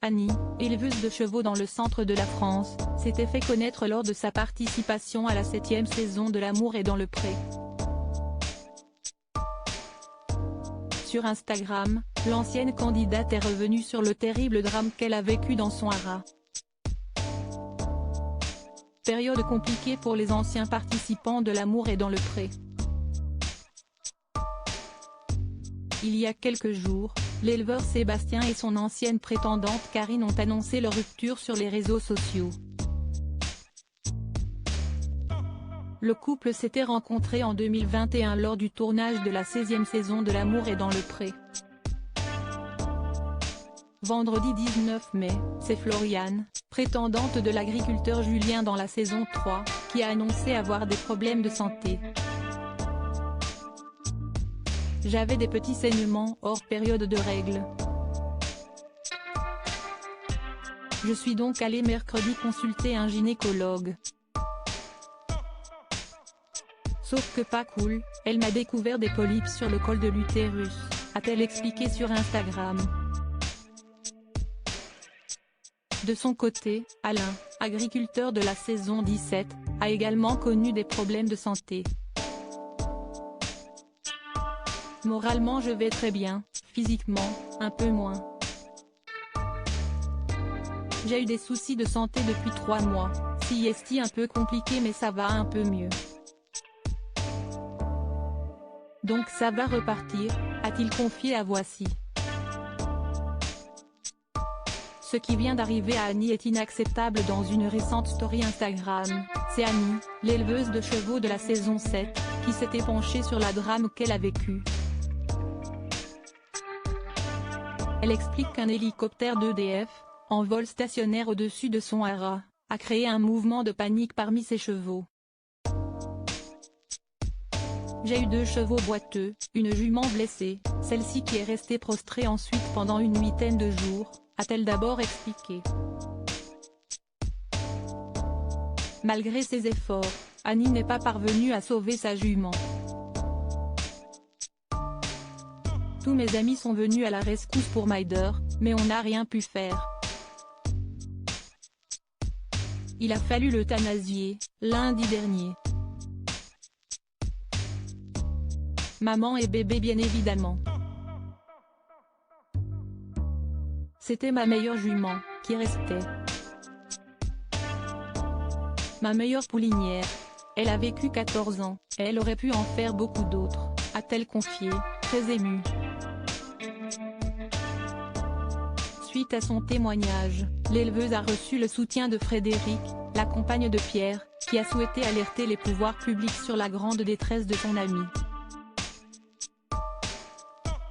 Annie, éleveuse de chevaux dans le centre de la France, s'était fait connaître lors de sa participation à la 7e saison de L'amour est dans le pré. Sur Instagram, l'ancienne candidate est revenue sur le terrible drame qu'elle a vécu dans son haras. Période compliquée pour les anciens participants de L'amour est dans le pré. Il y a quelques jours, l'éleveur Sébastien et son ancienne prétendante Karine ont annoncé leur rupture sur les réseaux sociaux. Le couple s'était rencontré en 2021 lors du tournage de la 16e saison de L'amour est dans le pré. Vendredi 19 mai, c'est Floriane, prétendante de l'agriculteur Julien dans la saison 3, qui a annoncé avoir des problèmes de santé. J'avais des petits saignements hors période de règles. Je suis donc allée mercredi consulter un gynécologue. Sauf que pas cool, elle m'a découvert des polypes sur le col de l'utérus, a-t-elle expliqué sur Instagram. De son côté, Alain, agriculteur de la saison 17, a également connu des problèmes de santé. Moralement je vais très bien, physiquement, un peu moins. J'ai eu des soucis de santé depuis 3 mois, c'est un peu compliqué mais ça va un peu mieux. Donc ça va repartir, a-t-il confié à Voici. Ce qui vient d'arriver à Annie est inacceptable. Dans une récente story Instagram, c'est Annie, l'éleveuse de chevaux de la saison 7, qui s'était penchée sur la drame qu'elle a vécu. Elle explique qu'un hélicoptère d'EDF, en vol stationnaire au-dessus de son haras, a créé un mouvement de panique parmi ses chevaux. J'ai eu 2 chevaux boiteux, une jument blessée, celle-ci qui est restée prostrée ensuite pendant une 8aine de jours, a-t-elle d'abord expliqué. Malgré ses efforts, Annie n'est pas parvenue à sauver sa jument. Tous mes amis sont venus à la rescousse pour Maider, mais on n'a rien pu faire. Il a fallu l'euthanasier, lundi dernier. Maman et bébé bien évidemment. C'était ma meilleure jument, qui restait. Ma meilleure poulinière. Elle a vécu 14 ans, et elle aurait pu en faire beaucoup d'autres, a-t-elle confié, très émue. Suite à son témoignage, l'éleveuse a reçu le soutien de Frédéric, la compagne de Pierre, qui a souhaité alerter les pouvoirs publics sur la grande détresse de son amie.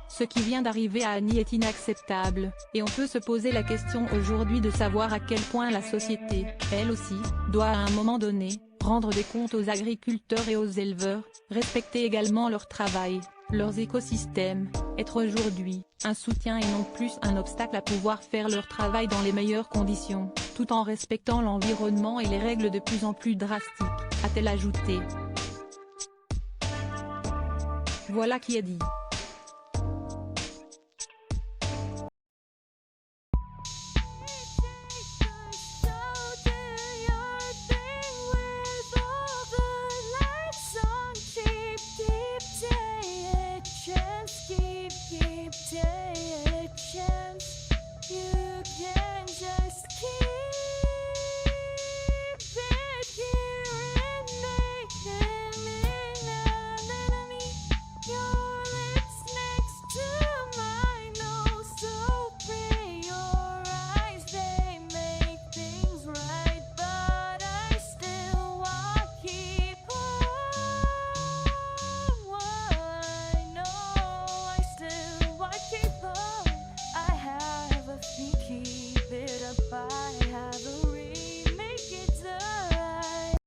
Ce qui vient d'arriver à Annie est inacceptable, et on peut se poser la question aujourd'hui de savoir à quel point la société, elle aussi, doit à un moment donné, rendre des comptes aux agriculteurs et aux éleveurs, respecter également leur travail, leurs écosystèmes, être aujourd'hui, un soutien et non plus un obstacle à pouvoir faire leur travail dans les meilleures conditions, tout en respectant l'environnement et les règles de plus en plus drastiques, a-t-elle ajouté. Voilà qui est dit.